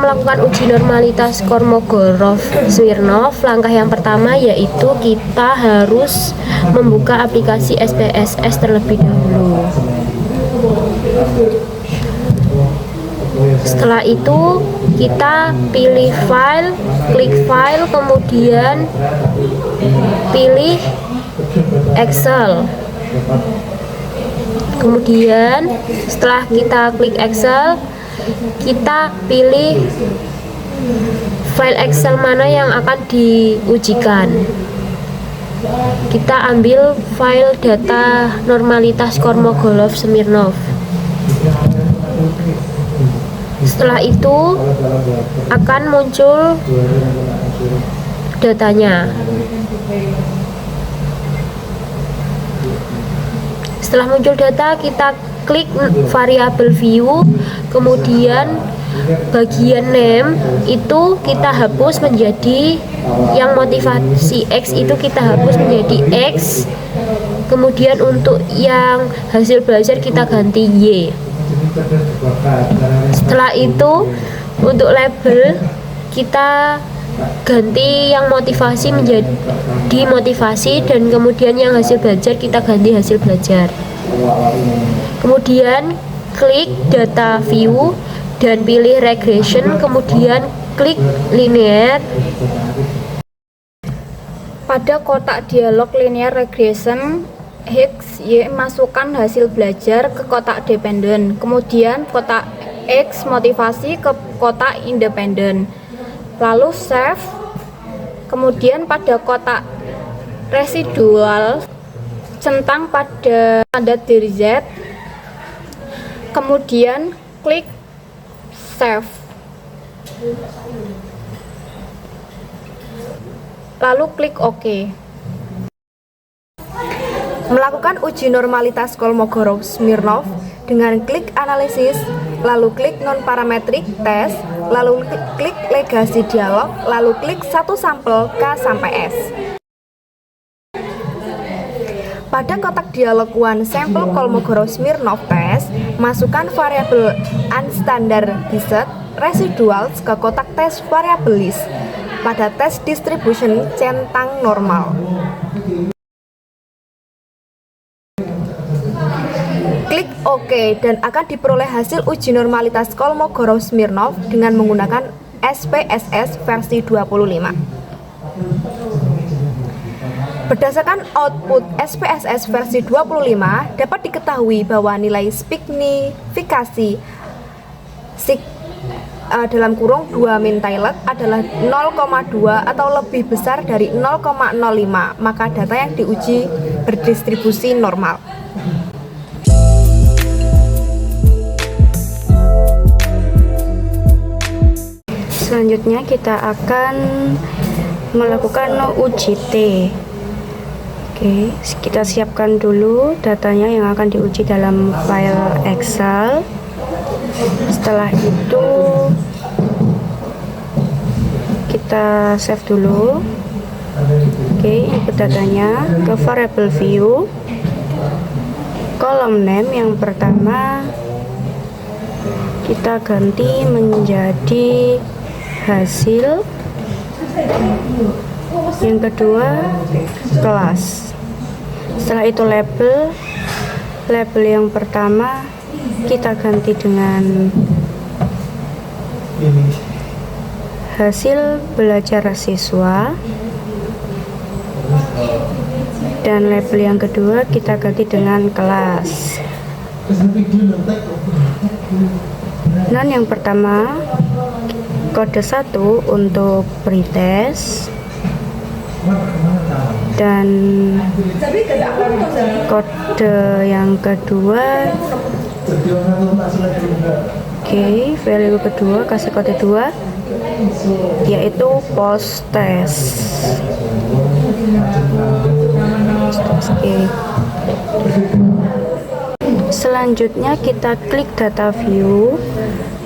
melakukan uji normalitas Kolmogorov-Smirnov, langkah yang pertama yaitu kita harus membuka aplikasi SPSS terlebih dahulu. Setelah itu kita pilih file, klik file, kemudian pilih Excel. Kemudian setelah kita klik Excel, kita pilih file Excel mana yang akan diujikan. Kita ambil file data normalitas Kolmogorov-Smirnov. Setelah itu akan muncul datanya. Setelah muncul data, kita klik variabel view, kemudian bagian name itu kita hapus menjadi yang motivasi X itu kita hapus menjadi X, kemudian untuk yang hasil belajar kita ganti Y. Setelah itu untuk label kita ganti yang motivasi menjadi motivasi, dan kemudian yang hasil belajar kita ganti hasil belajar. Kemudian klik data view dan pilih regression, kemudian klik linear. Pada kotak dialog linear regression, X, Y masukkan hasil belajar ke kotak dependen, kemudian kotak X motivasi ke kotak independen, lalu save. Kemudian pada kotak residual centang pada tanda dari Z, kemudian klik save, lalu klik OK. Melakukan uji normalitas Kolmogorov-Smirnov dengan klik analisis, lalu klik non-parametric test, lalu klik legasi dialog, lalu klik satu sampel K sampai S. Pada kotak dialog one sample Kolmogorov-Smirnov test, masukkan variabel unstandardized residuals ke kotak tes variabel list pada tes distribution centang normal. Klik OK dan akan diperoleh hasil uji normalitas Kolmogorov-Smirnov dengan menggunakan SPSS versi 25. Berdasarkan output SPSS versi 25, dapat diketahui bahwa nilai signifikasi dalam kurung 2 min-Tailed adalah 0,2 atau lebih besar dari 0,05, maka data yang diuji berdistribusi normal. Selanjutnya kita akan melakukan uji T. Oke, kita siapkan dulu datanya yang akan diuji dalam file Excel. Setelah itu kita save dulu. Oke, input datanya ke variable view, kolom name yang pertama kita ganti menjadi hasil, yang kedua kelas. Setelah itu label yang pertama kita ganti dengan hasil belajar siswa, dan label yang kedua kita ganti dengan kelas. Dan yang pertama kode 1 untuk pretest, dan kode yang kedua, oke, value kedua kasih kode 2 yaitu post test. Oke. Selanjutnya kita klik data view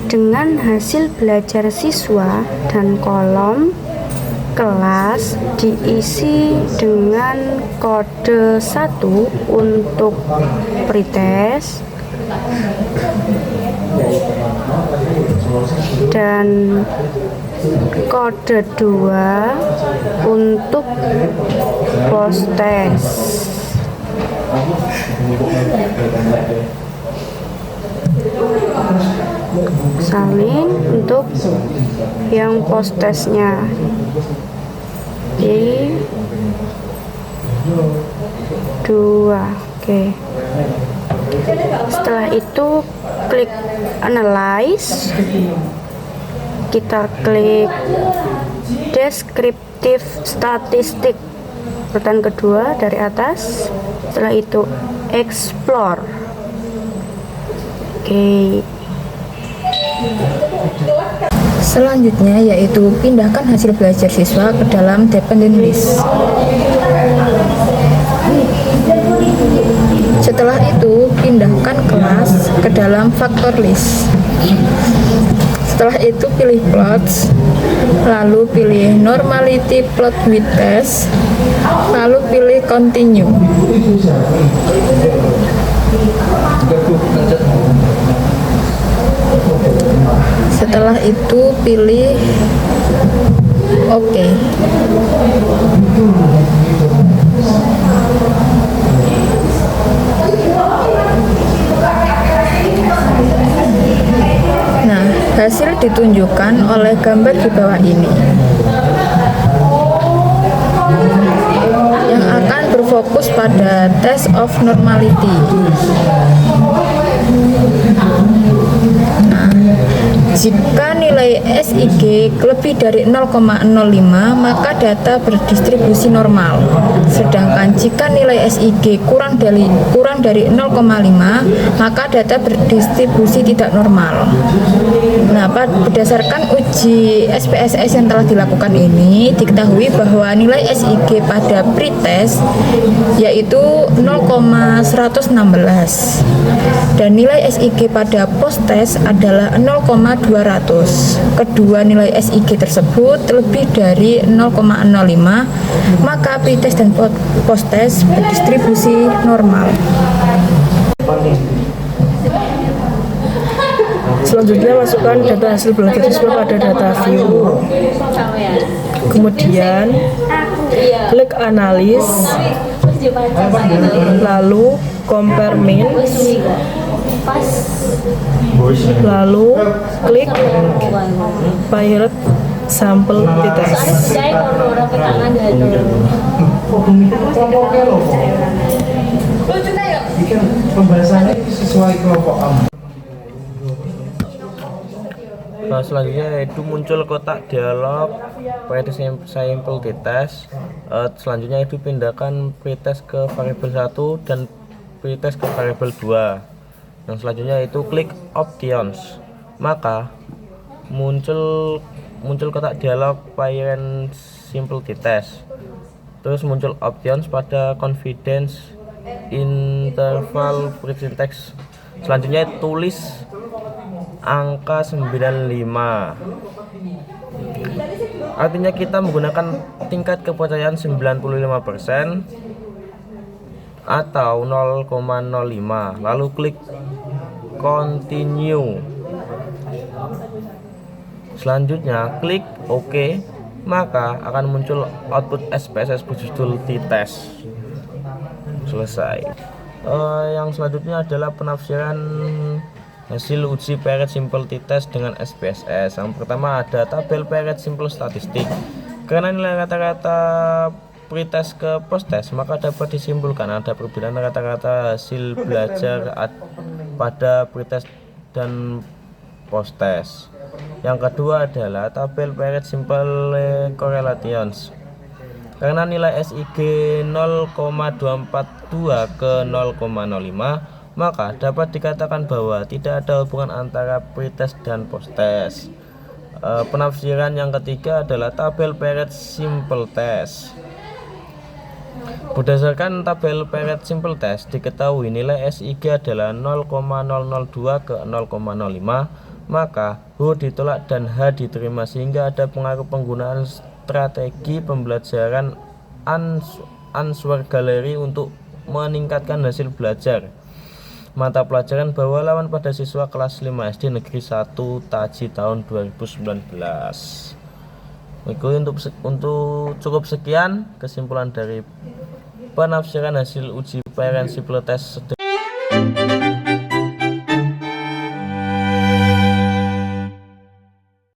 dengan hasil belajar siswa dan kolom kelas diisi dengan kode 1 untuk pretest, dan kode 2 untuk post test. Salin untuk yang post testnya. Oke. 2. Oke. Setelah itu klik analyze, kita klik descriptive statistik urutan kedua dari atas. Setelah itu explore. Oke. Selanjutnya yaitu pindahkan hasil belajar siswa ke dalam dependent list. Setelah itu pindahkan kelas ke dalam factor list. Setelah itu pilih plots, lalu pilih normality plot with test, lalu pilih continue. Setelah itu pilih OK. Nah, hasil ditunjukkan oleh gambar di bawah ini, yang akan berfokus pada test of normality. Nah, jika nilai SIG lebih dari 0,05 maka data berdistribusi normal. Sedangkan jika nilai SIG kurang dari 0,5 maka data berdistribusi tidak normal. Nah, berdasarkan uji SPSS yang telah dilakukan ini, diketahui bahwa nilai SIG pada pretest yaitu 0,116 dan nilai SIG pada post-test adalah 0,200. Kedua nilai SIG tersebut lebih dari 0,05, maka pretest dan post-test berdistribusi normal. Selanjutnya masukkan data hasil belajar siswa pada data view. Kemudian klik analysis, lalu compare means, lalu klik pilot sampel t-test. Pembahasannya sesuai kelompok kamu. Selanjutnya yaitu muncul kotak dialog pretest sample t-test. Selanjutnya itu pindahkan pretest ke variabel 1 dan pretest ke variabel 2. Yang selanjutnya itu klik options, maka muncul kotak dialog parent simple t-test. Terus muncul options pada confidence interval presyntax. Selanjutnya tulis angka 95. Artinya kita menggunakan tingkat kepercayaan 95% atau 0,05, lalu klik continue. Selanjutnya klik OK, maka akan muncul output SPSS berjudul t-test. Selesai. Yang selanjutnya adalah penafsiran hasil uji parent simple t-test dengan SPSS. Yang pertama ada tabel parent simple statistik. Karena nilai rata-rata pretest ke post-test, maka dapat disimpulkan ada perbedaan rata-rata hasil belajar pada pretest dan post-test. Yang kedua adalah tabel parent simple correlations. Karena nilai SIG 0,242 ke 0,05, maka dapat dikatakan bahwa tidak ada hubungan antara pretest dan post-test. Penafsiran yang ketiga adalah tabel parent simple test. Berdasarkan tabel parent simple test, diketahui nilai SIG adalah 0,002 ke 0,05, maka H ditolak dan H diterima, sehingga ada pengaruh penggunaan strategi pembelajaran answer gallery untuk meningkatkan hasil belajar. mata pelajaran bawa lawan pada siswa kelas 5 SD Negeri 1 Taji tahun 2019. Itu untuk cukup sekian kesimpulan dari penafsiran hasil uji preferensi test